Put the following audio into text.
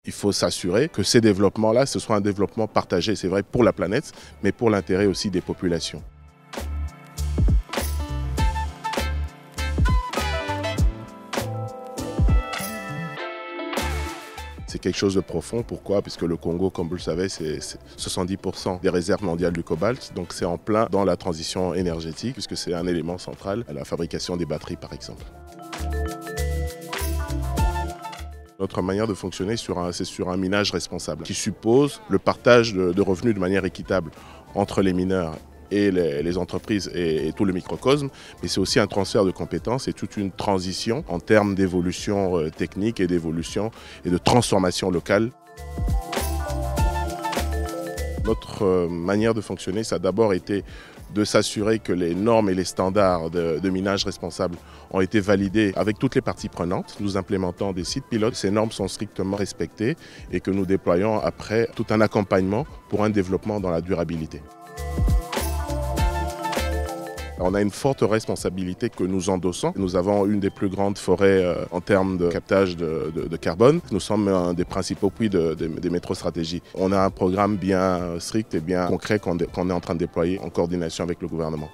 Il faut s'assurer que ces développements-là, ce soit un développement partagé, c'est vrai pour la planète, mais pour l'intérêt aussi des populations. C'est quelque chose de profond. Pourquoi? Puisque le Congo, comme vous le savez, c'est 70% des réserves mondiales du cobalt. Donc c'est en plein dans la transition énergétique, puisque c'est un élément central à la fabrication des batteries, par exemple. Notre manière de fonctionner, c'est sur un minage responsable, qui suppose le partage de revenus de manière équitable entre les mineurs et les entreprises et tout le microcosme, mais c'est aussi un transfert de compétences et toute une transition en termes d'évolution technique et d'évolution et de transformation locale. Notre manière de fonctionner, ça a d'abord été de s'assurer que les normes et les standards de minage responsable ont été validés avec toutes les parties prenantes. Nous implémentons des sites pilotes, ces normes sont strictement respectées et que nous déployons après tout un accompagnement pour un développement dans la durabilité. On a une forte responsabilité que nous endossons. Nous avons une des plus grandes forêts en termes de captage de carbone. Nous sommes un des principaux puits des métrostratégies. On a un programme bien strict et bien concret qu'on est en train de déployer en coordination avec le gouvernement.